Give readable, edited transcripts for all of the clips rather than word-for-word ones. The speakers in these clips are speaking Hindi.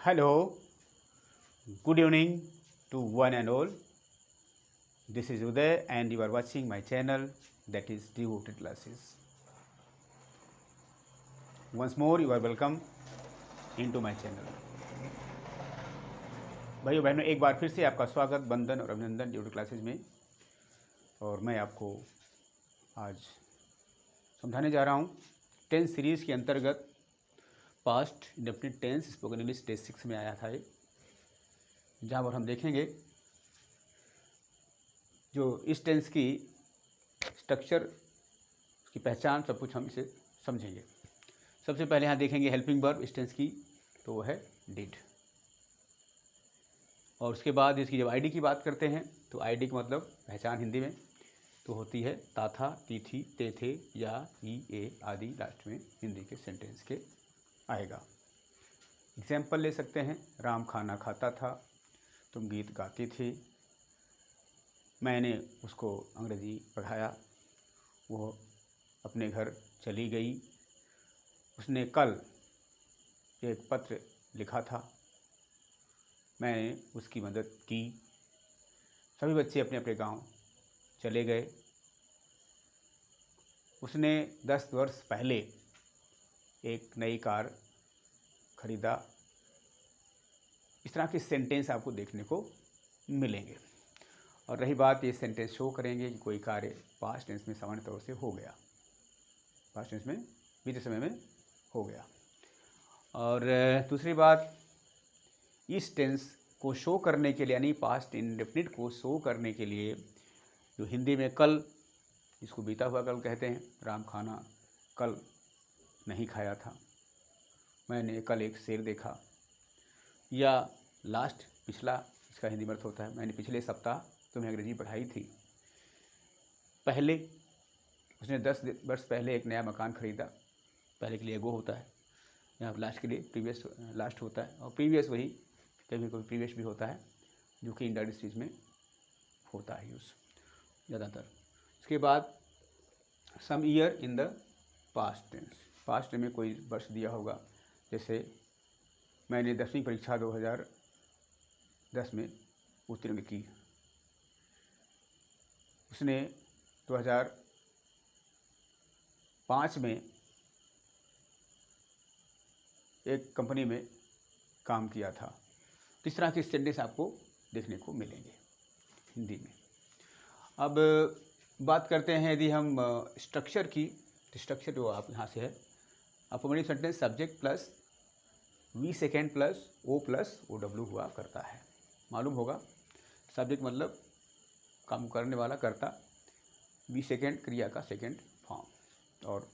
Hello, good evening to one and all. This is Uday and you are watching my channel, that is Devoted Classes. Once more you are welcome into my channel. भाइयों बहनों, एक बार फिर से आपका स्वागत, वंदन और अभिनंदन डिवोटेड क्लासेस में। और मैं आपको आज समझाने जा रहा हूँ टेंस सीरीज़ के अंतर्गत past indefinite tense spoken English day 6 में आया था ये, जहाँ पर हम देखेंगे जो इस टेंस की स्ट्रक्चर की पहचान, सब कुछ हम इसे समझेंगे। सबसे पहले यहाँ देखेंगे हेल्पिंग वर्ब इस टेंस की, तो वो है डिड। और उसके बाद इसकी जब आईडी की बात करते हैं तो आईडी का मतलब पहचान हिंदी में तो होती है ता था, ती थी, ते थे, या, ई, ए आदि लास्ट में हिंदी के सेंटेंस के आएगा। एग्जाम्पल ले सकते हैं, राम खाना खाता था, तुम गीत गाती थी, मैंने उसको अंग्रेज़ी पढ़ाया, वो अपने घर चली गई, उसने कल एक पत्र लिखा था, मैंने उसकी मदद की, सभी बच्चे अपने अपने गांव चले गए, उसने 10 वर्ष पहले एक नई कार खरीदा। इस तरह के सेंटेंस आपको देखने को मिलेंगे। और रही बात, ये सेंटेंस शो करेंगे कि कोई कार्य पास्ट टेंस में सामान्य तौर से हो गया, पास्ट टेंस में बीते समय में हो गया। और दूसरी बात, इस टेंस को शो करने के लिए यानी पास्ट इंडेफिनिट को शो करने के लिए जो हिंदी में कल, जिसको बीता हुआ कल कहते हैं, राम खाना कल नहीं खाया था, मैंने कल एक शेर देखा, या लास्ट पिछला, इसका हिंदी में अर्थ होता है मैंने पिछले सप्ताह तुम्हें अंग्रेजी पढ़ाई थी। पहले, उसने 10 वर्ष पहले एक नया मकान खरीदा, पहले के लिए गो होता है, यहाँ लास्ट के लिए प्रीवियस लास्ट होता है, और प्रीवियस वही कभी कभी प्रीवियस भी होता है, जो कि इंडायरेक्ट स्पीच में होता है यूज़ ज़्यादातर। इसके बाद some year in the past tense, past में कोई वर्ष दिया होगा, जैसे मैंने 10वीं परीक्षा 2010 में उत्तीर्ण की, उसने 2005 में एक कंपनी में काम किया था। इस तरह के सेंटेंस आपको देखने को मिलेंगे हिंदी में। अब बात करते हैं यदि हम स्ट्रक्चर की, तो स्ट्रक्चर जो आप यहाँ से है, affirmative sentence subject plus V second plus O plus O W हुआ करता है। मालूम होगा, सब्जेक्ट मतलब काम करने वाला करता, वी सेकेंड क्रिया का सेकेंड फॉर्म। और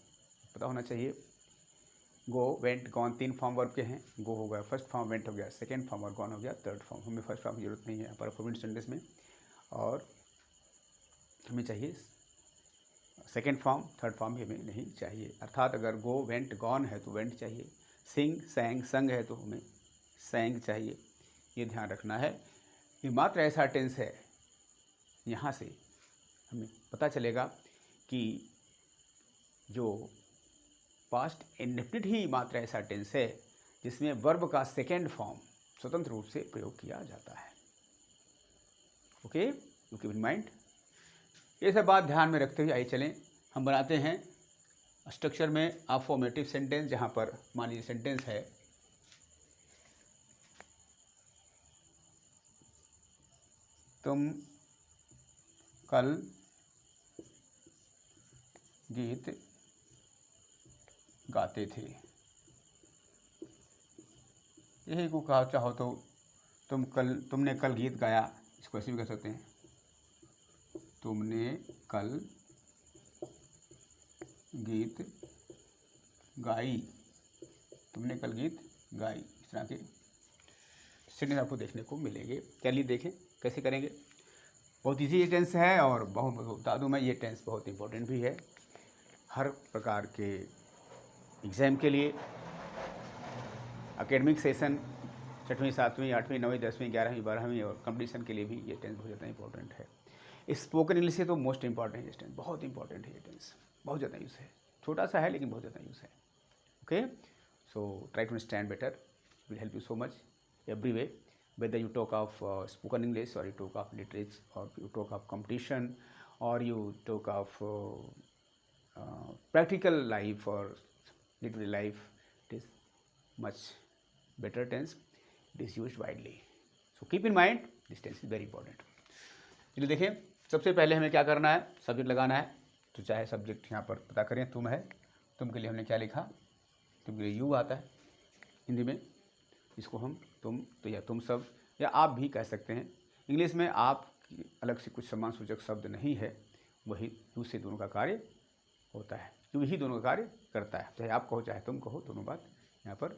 पता होना चाहिए गो, वेंट, गॉन 3 फॉर्म वर्ब के हैं। गो हो गया फर्स्ट फॉर्म, वेंट हो गया सेकेंड फॉर्म और गॉन हो गया थर्ड फॉर्म। हमें फर्स्ट फॉर्म की जरूरत नहीं है यहाँ पर अफर्मेटिव सेंटेंस में, और हमें चाहिए सेकेंड फॉर्म, थर्ड फॉर्म भी हमें नहीं चाहिए। अर्थात अगर गो, वेंट, गॉन है तो वेंट चाहिए, सिंग, सैंग, संग है तो हमें सैंग चाहिए। ये ध्यान रखना है। ये मात्र ऐसा टेंस है, यहाँ से हमें पता चलेगा कि जो पास्ट इंडेफिनिट ही मात्र ऐसा टेंस है जिसमें वर्ब का सेकेंड फॉर्म स्वतंत्र रूप से प्रयोग किया जाता है। Okay, you keep in mind. ये सब बात ध्यान में रखते हुए आइए चलें, हम बनाते हैं स्ट्रक्चर में अफर्मेटिव सेंटेंस। जहाँ पर मान लीजिए सेंटेंस है, तुम कल गीत गाते थे, यही को कहा चाहो तो तुमने कल गीत गाया, इसको ऐसे भी कह सकते हैं, तुमने कल गीत गाई, तुमने कल गीत गाई। इस तरह के सेंटेंस आपको देखने को मिलेंगे। चलिए देखें कैसे करेंगे। बहुत ईजी ये टेंस है, और बहुत बता दूँ मैं, ये टेंस बहुत इंपॉर्टेंट भी है हर प्रकार के एग्ज़ाम के लिए। एकेडमिक सेशन 6वीं 7वीं 8वीं 9वीं 10वीं 11वीं 12वीं और कंपटीशन के लिए भी ये टेंस बहुत ज़्यादा इंपॉर्टेंट है। स्पोकन इंग्लिश से तो मोस्ट इंपॉर्टेंट है ये टेंस, बहुत इंपॉर्टेंट है ये टेंस, बहुत ज़्यादा यूज़ है। छोटा सा है लेकिन बहुत ज़्यादा यूज़ है। Okay, so try to understand better, will help you so much every way, whether you talk of spoken English, or you talk of literature, or you talk of competition, or you talk of practical life or literary life, it is much better tense. It is used widely. So keep in mind this tense is very important. चलिए देखें, सबसे पहले हमें क्या करना है, सब्जेक्ट लगाना है. तो चाहे सब्जेक्ट यहाँ पर पता करें, तुम है, तुम के लिए हमने क्या लिखा, तुम के लिए यू आता है हिंदी में, इसको हम तुम, तो या तुम सब, या आप भी कह सकते हैं. इंग्लिश में आप अलग से कुछ समान सूचक शब्द नहीं है, वही यू से दोनों का कार्य होता है, यू ही दोनों का कार्य करता है. चाहे आप कहो चाहे तुम कहो, दोनों बात यहाँ पर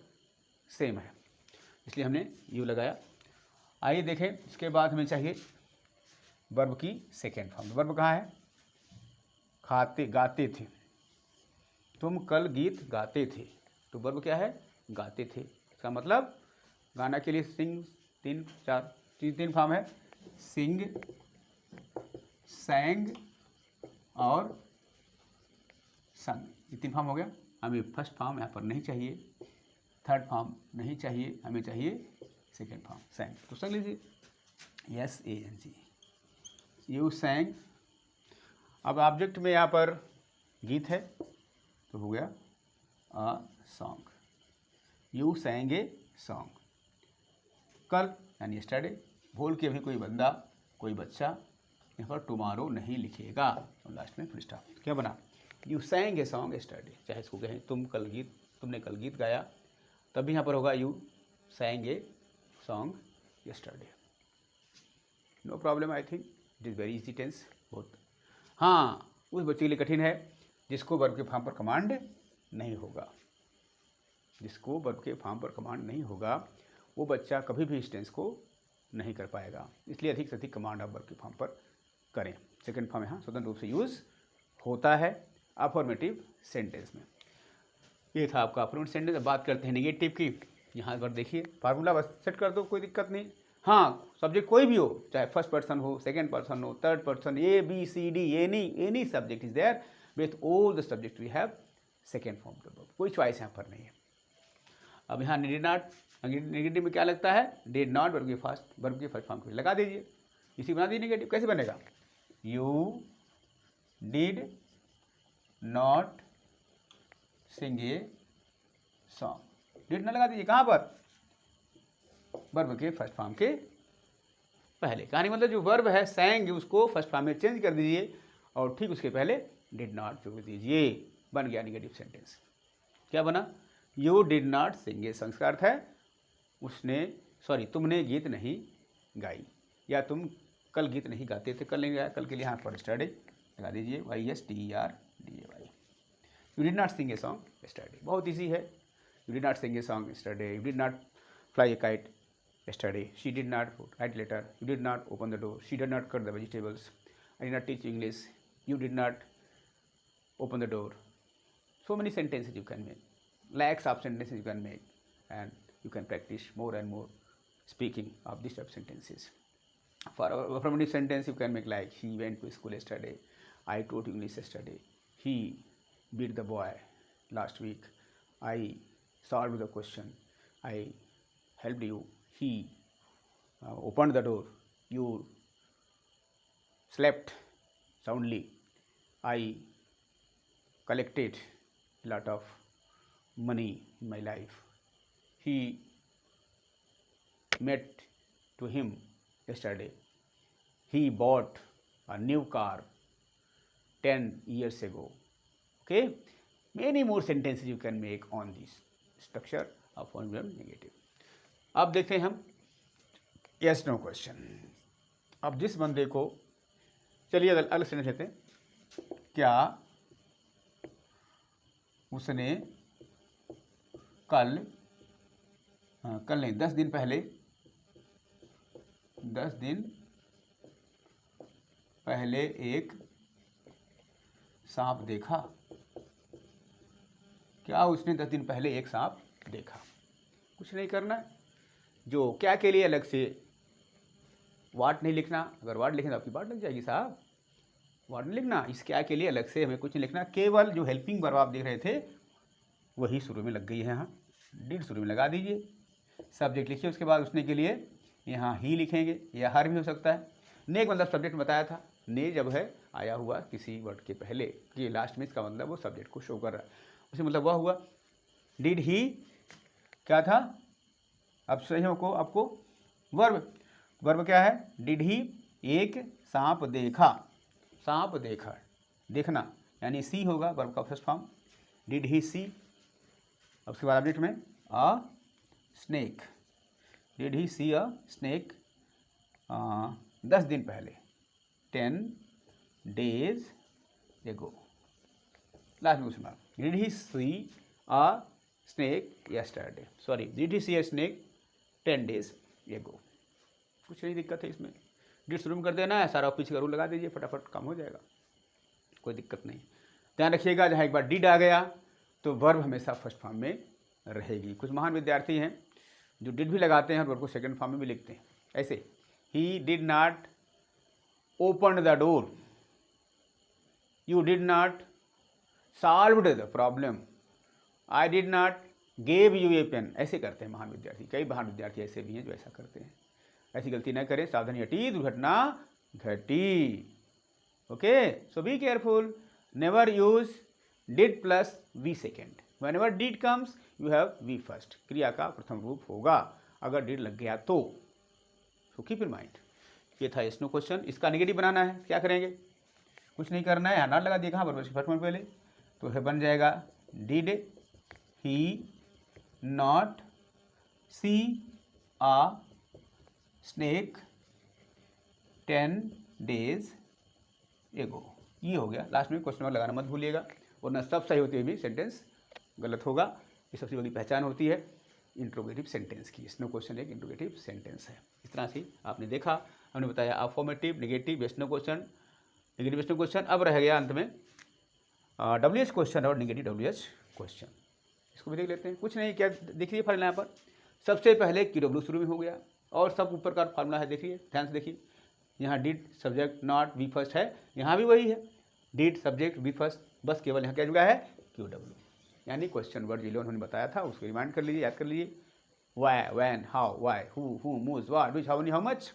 सेम है, इसलिए हमने यू लगाया. आइए देखें, इसके बाद हमें चाहिए वर्ब की सेकेंड फॉर्म. वर्ब कहाँ है, खाते गाते थे, तुम कल गीत गाते थे, तो वर्ब क्या है, गाते थे. इसका मतलब गाना के लिए सिंग, तीन फॉर्म है, सिंग, सैंग और संग. ये 3 फॉर्म हो गया. हमें फर्स्ट फॉर्म यहाँ पर नहीं चाहिए, थर्ड फॉर्म नहीं चाहिए, हमें चाहिए सेकेंड फॉर्म सैंग. तो संग लीजिए, SANG, यू सैंग. अब ऑब्जेक्ट में यहाँ पर गीत है, तो हो गया a song, you sang a song. कल यानी यस्टरडे, भूल के भी कोई बंदा, कोई बच्चा यहाँ पर टुमारो नहीं लिखेगा, और लास्ट में फुल स्टॉप. क्या बना, you sang a song yesterday. चाहे इसको कहें तुमने कल गीत गाया, तब भी यहाँ पर होगा you sang a song yesterday. No problem, I think it is very easy tense both. हाँ, उस बच्चे के लिए कठिन है जिसको वर्ब के फॉर्म पर कमांड नहीं होगा, जिसको वर्ब के फॉर्म पर कमांड नहीं होगा, वो बच्चा कभी भी इस टेंस को नहीं कर पाएगा. इसलिए अधिक से अधिक कमांड आप वर्ब के फॉर्म पर करें. सेकंड फॉर्म यहाँ स्वतंत्र रूप से यूज़ होता है अफर्मेटिव सेंटेंस में. ये था आपका अफर्मेटिव सेंटेंस. अब बात करते हैं नेगेटिव की. यहाँ पर देखिए, फार्मूला बस सेट कर दो, कोई दिक्कत नहीं. हाँ, सब्जेक्ट कोई भी हो, चाहे फर्स्ट पर्सन हो, सेकेंड पर्सन हो, third person, ABCD, any subject is there, with all the subject we have second form to verb. कोई चॉइस यहाँ पर नहीं है. अब यहाँ डिड नॉट, नेगेटिव में क्या लगता है, डिड नॉट वर्ब के फर्स्ट फॉर्म को लगा दीजिए, इसी बना दीजिए नेगेटिव. कैसे बनेगा, you did not sing a song. Did not लगा दीजिए कहाँ पर, वर्ब के फर्स्ट फॉर्म के पहले. कहानी मतलब जो वर्ब है सैंग, उसको फर्स्ट फॉर्म में चेंज कर दीजिए और ठीक उसके पहले डिड नॉट जोड़ दीजिए. बन गया नेगेटिव सेंटेंस. क्या बना, you did not sing a song. का अर्थ है तुमने गीत नहीं गाई, या तुम कल गीत नहीं गाते थे. कल नहीं गाया, कल के लिए यहाँ पर यस्टरडे लगा दीजिए, YSTERDAY. You did not sing a song yesterday. बहुत ईजी है. You did not sing a song yesterday, you did not fly a kite yesterday, she did not write letter, you did not open the door, she did not cut the vegetables, I did not teach you English, you did not open the door. So many sentences you can make, lakhs of sentences you can make, and you can practice more and more speaking of this type of sentences. For affirmative sentence you can make like, he went to school yesterday, I taught English yesterday, he beat the boy last week, I solved the question, I helped you, he opened the door, you slept soundly, I collected a lot of money in my life, he met to him yesterday, he bought a new car 10 years ago. Okay, many more sentences you can make on this structure of affirmative negative. अब देखते हैं हम यस नो क्वेश्चन. अब जिस बंदे को, चलिए अलग सेंटेंस लेते हैं, क्या उसने कल नहीं 10 दिन पहले एक सांप देखा. क्या उसने 10 दिन पहले एक सांप देखा. कुछ नहीं करना है. जो क्या के लिए अलग से वाट नहीं लिखना. अगर वाट लिखें तो आपकी बात लग जाएगी साहब. वाट नहीं लिखना. इस क्या के लिए अलग से हमें कुछ नहीं लिखना. केवल जो हेल्पिंग वर्ब आप देख रहे थे वही शुरू में लग गई है. यहाँ डिड शुरू में लगा दीजिए. सब्जेक्ट लिखिए, उसके बाद उसने के लिए यहाँ ही लिखेंगे या हर भी हो सकता है। ने मतलब सब्जेक्ट बताया था, ने जब है आया हुआ किसी वर्ड के पहले कि लास्ट में, इसका मतलब वो सब्जेक्ट को शो कर रहा है, उसे मतलब वह हुआ। डिड ही क्या था, अब सही हो को आपको वर्ब, वर्ब क्या है, डिड ही एक सांप देखा, सांप देखा, देखना यानी सी होगा वर्ब का first form, did he see. अब उसके बाद ऑब्जेक्ट में a snake, did he see a snake 10 दिन पहले, 10 days ago। लास्ट में उसमें did he see a snake yesterday, sorry did he see a snake 10 days ago। कुछ नहीं दिक्कत है इसमें, डिड शुरू में कर देना है, सारा पीछे का रूल लगा दीजिए, फटाफट काम हो जाएगा, कोई दिक्कत नहीं। ध्यान रखिएगा, जहाँ एक बार डिड आ गया तो वर्ब हमेशा फर्स्ट फॉर्म में रहेगी। कुछ महान विद्यार्थी हैं जो डिड भी लगाते हैं और वर्ब को सेकंड फॉर्म में भी लिखते हैं, ऐसे ही did not open the door, you did not solved the problem, I did not gave you a pen, ऐसे करते हैं महान विद्यार्थी। कई महान विद्यार्थी ऐसे भी हैं जो ऐसा करते हैं, ऐसी गलती न करें, सावधानी हटी दुर्घटना घटी। Okay, so be careful, never use did plus V second, whenever did comes you have V first, क्रिया का प्रथम रूप होगा अगर डिड लग गया तो, सो कीप इन माइंड। ये था यस नो क्वेश्चन। इसका नेगेटिव बनाना है, क्या करेंगे, कुछ नहीं करना है, नॉट लगा दिया कहाँ पर, फर्स्ट वन पहले, तो है बन जाएगा did he not see a snake 10 days ago, ये हो गया। लास्ट में क्वेश्चन मार्क लगाना मत भूलिएगा, वरना सब सही होते हुए भी सेंटेंस गलत होगा। ये सबसे बड़ी पहचान होती है इंट्रोगेटिव सेंटेंस की। यस नो क्वेश्चन एक इंट्रोगेटिव सेंटेंस है। इस तरह से आपने देखा, हमने बताया affirmative, negative, yes no question, negative yes no question. अब रह गया अंत में डब्ल्यूएच क्वेश्चन और नेगेटिव डब्ल्यूएच क्वेश्चन, इसको भी देख लेते हैं। कुछ नहीं, क्या देखिए फार्मूला यहाँ पर, सबसे पहले क्यू डब्ल्यू शुरू में हो गया और सब ऊपर का फार्मूला है, देखिए ध्यान से देखिए, यहाँ did subject not V first है, यहाँ भी वही है, डिड सब्जेक्ट वी फर्स्ट, बस केवल यहाँ क्या जुड़ा है क्यू डब्ल्यू, यानी क्वेश्चन वर्ड जिले उन्होंने बताया था उसको रिमाइंड कर लीजिए, याद कर लीजिए। Why, when, how, why, who, whose, what, which, how many, how much,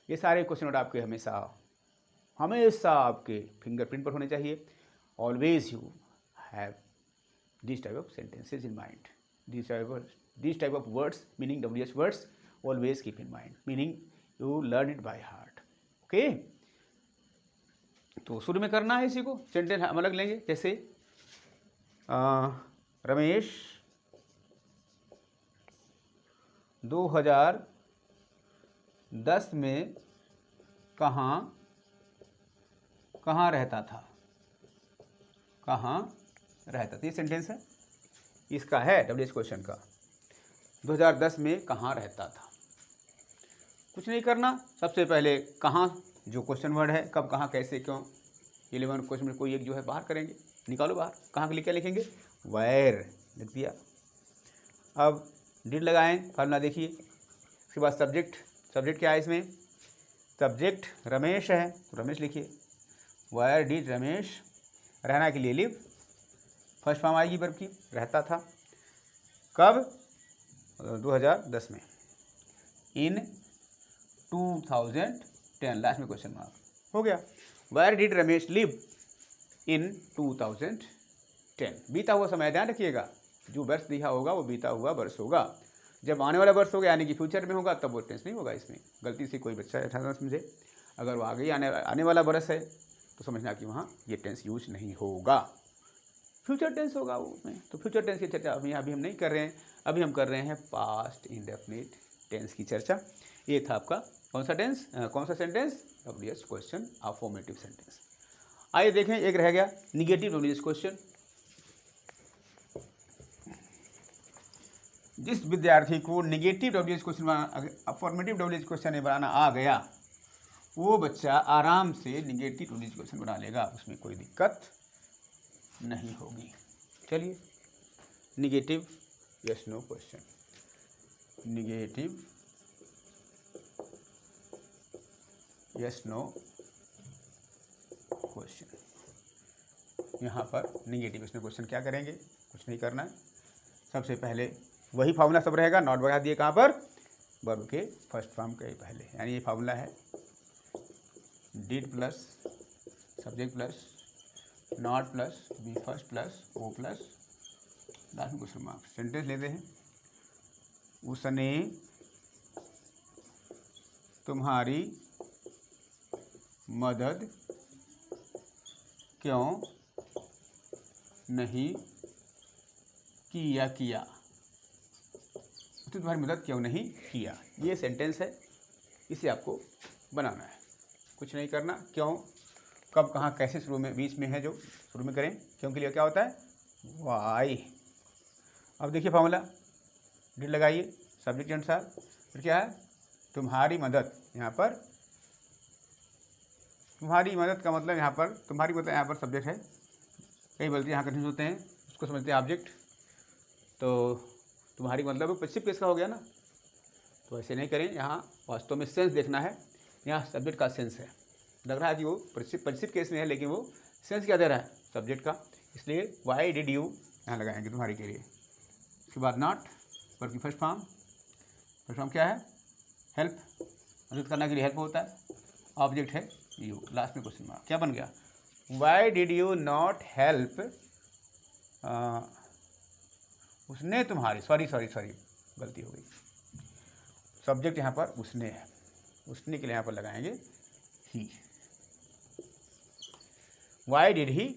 ये सारे क्वेश्चन वर्ड आपके हमेशा आपके फिंगरप्रिंट पर होने चाहिए। Always you have this type of sentences in mind, this type of words meaning WH words always keep in mind, meaning you learn it by heart. Okay, तो शुरू में करना है इसी को, सेंटेंस हम अलग लेंगे, जैसे रमेश 2010 में कहाँ रहता था, कहाँ रहता था, ये सेंटेंस है, इसका है डब्ल्यूएच क्वेश्चन का, 2010 में कहाँ रहता था। कुछ नहीं करना, सबसे पहले कहाँ जो क्वेश्चन वर्ड है, कब, कहाँ, कैसे, क्यों, 11 क्वेश्चन में कोई एक जो है बाहर करेंगे, निकालो बाहर, कहाँ के लिए क्या लिखेंगे, वायर लिख दिया। अब डिड लगाएं, फार्मूला देखिए, उसके बाद सब्जेक्ट क्या है इसमें, सब्जेक्ट रमेश है तो रमेश लिखिए, वायर डिड रमेश, रहना के लिए लिव, फर्स्ट फॉर्म आएगी वर्ब की, रहता था, कब 2010 में, इन 2010, लास्ट में क्वेश्चन मार्क, हो गया। Wire did Ramesh live in 2010, बीता हुआ समय, ध्यान रखिएगा, जो वर्ष दिया होगा वो बीता हुआ वर्ष होगा, जब आने वाला वर्ष होगा यानी कि फ्यूचर में होगा तब वो टेंस नहीं होगा। इसमें गलती से कोई बच्चा ऐसा ना समझे, अगर वो आगे आने वाला वर्ष है तो समझना कि वहाँ ये टेंस यूज नहीं होगा, फ्यूचर टेंस होगा उसमें। तो फ्यूचर टेंस की चर्चा अभी हम नहीं कर रहे हैं, अभी हम कर रहे हैं पास्ट इंडेफिनिट टेंस की चर्चा। ये था आपका कौन सा sentence, WH question, affirmative sentence. आइए देखें, एक रह गया निगेटिव डब्ल्यूएच क्वेश्चन। जिस विद्यार्थी को negative WH question affirmative WH question बनाना आ गया, वो बच्चा आराम से निगेटिव डब्ल्यूएच क्वेश्चन बना लेगा, उसमें कोई दिक्कत नहीं होगी। चलिए, negative yes no question, negative yes no question. यहाँ पर निगेटिव यस नो क्वेश्चन क्या करेंगे, कुछ नहीं करना है, सबसे पहले वही फार्मूला सब रहेगा, नॉट बता दिए कहाँ पर, वर्ब के फर्स्ट फॉर्म के पहले। यानी ये फार्मूला है did plus subject plus not plus V first plus O plus last में क्वेश्चन मार्क। सेंटेंस लेते हैं, उसने तुम्हारी मदद क्यों नहीं किया, तो तुम्हारी मदद क्यों नहीं किया, ये सेंटेंस है, इसे आपको बनाना है। कुछ नहीं करना, क्यों कब कहाँ कैसे शुरू में बीच में है, जो शुरू में करें, क्यों के लिए क्या होता है वाई। अब देखिए फॉर्मूला, डिड लगाइए सब्जेक्ट के अनुसार, फिर क्या है तुम्हारी मदद, यहाँ पर तुम्हारी मदद का मतलब यहाँ पर तुम्हारी मतलब यहाँ पर सब्जेक्ट है, कई गलती यहाँ कन्फ्यूज होते हैं, उसको समझते हैं ऑब्जेक्ट। तो तुम्हारी मतलब पश्चिम केस का हो गया ना, तो ऐसे नहीं करें, यहाँ वास्तव में सेंस देखना है, यहाँ सब्जेक्ट का सेंस है, लग रहा है कि वो पश्चिम केस में है लेकिन वो सेंस क्या दे रहा है सब्जेक्ट का, इसलिए वाई डिड यू यहाँ लगाएंगे तुम्हारी के लिए। उसके बाद नॉट वर्ब की फर्स्ट फॉर्म क्या है हेल्प, मदद करने के लिए हेल्प होता है, ऑब्जेक्ट है यू, लास्ट में क्वेश्चन मार्क। क्या बन गया why did you not help, उसने तुम्हारी, सॉरी गलती हो गई, सब्जेक्ट यहाँ पर उसने है, उसने के लिए यहाँ पर लगाएंगे ही। वाई डिड ही,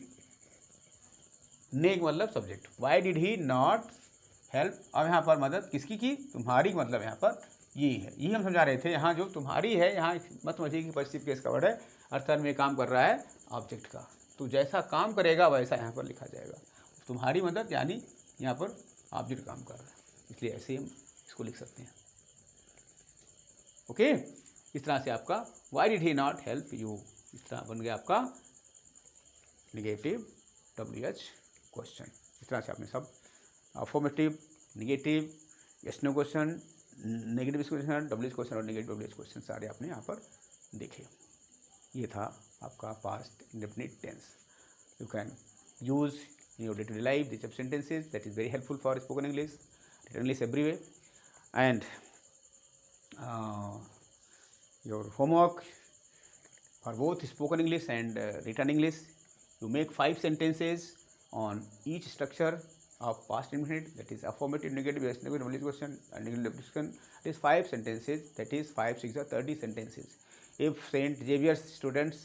ने मतलब subject, why did he not help. अब यहाँ पर मदद किसकी की, तुम्हारी, मतलब यहाँ पर ये है, यही हम समझा रहे थे। यहाँ जो तुम्हारी है, यहाँ मत समझिए कि पश्चिम केस का वर्ड है, अर्थात में काम कर रहा है ऑब्जेक्ट का, तो जैसा काम करेगा वैसा यहाँ पर लिखा जाएगा। तुम्हारी मदद यानी यहाँ पर ऑब्जेक्ट काम कर रहा है, इसलिए ऐसे हम इसको लिख सकते हैं। ओके, इस तरह से आपका why did he not help you, इस तरह बन गया आपका नेगेटिव WH क्वेश्चन। इस तरह से आपने सब affirmative, negative, yes no question, negative question, WH question और नेगेटिव WH क्वेश्चन सारे आपने यहाँ पर देखे। ये था आपका past indefinite tense. You can use in your day-to-day life these sentences, that is very helpful for spoken English, written English everywhere. And your homework for both spoken English and written English, you make 5 sentences on each structure of past indefinite, that is affirmative, negative, yes, negative, WH question and negative question. It is 5 sentences, that is 5, 6 or 30 sentences. If St. Xavier's students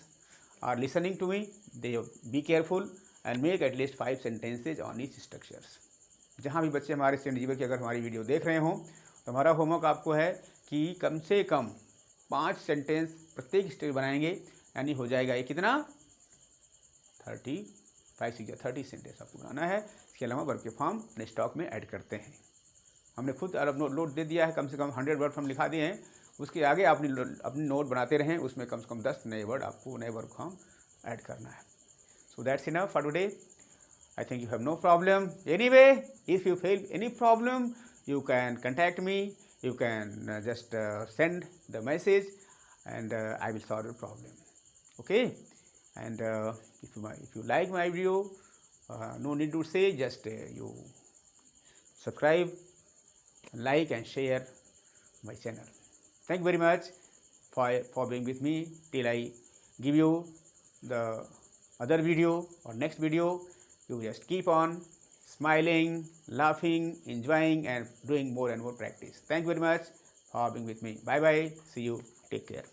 are listening to me, they be careful and make at least 5 sentences on each structures. जहाँ भी बच्चे हमारे सेंट जेवियर की अगर हमारी वीडियो देख रहे हों, तो हमारा होमवर्क आपको है कि कम से कम 5 सेंटेंस प्रत्येक स्टेज बनाएंगे, यानी हो जाएगा ये कितना 30 सेंटेंस आपको बनाना है। इसके अलावा वर्ब के फॉर्म अपने स्टॉक में ऐड करते हैं। हमने खुद अलग नोट दे दिया है, कम से कम 100 वर्ड हम लिखा दिए हैं, उसके आगे अपनी नोट बनाते रहें, उसमें कम से कम 10 नए वर्ड आपको नए वर्ब फॉर्म ऐड करना है। So that's enough for today. I think you have no problem. Anyway, if you feel any problem, you can contact me. You can just send the message, and I will solve your problem. Okay? And if you like my video, no need to say. Just you subscribe, like, and share my channel. Thank you very much for being with me till I give you the other video or next video. You just keep on smiling, laughing, enjoying, and doing more and more practice. Thank you very much for being with me. Bye bye. See you. Take care.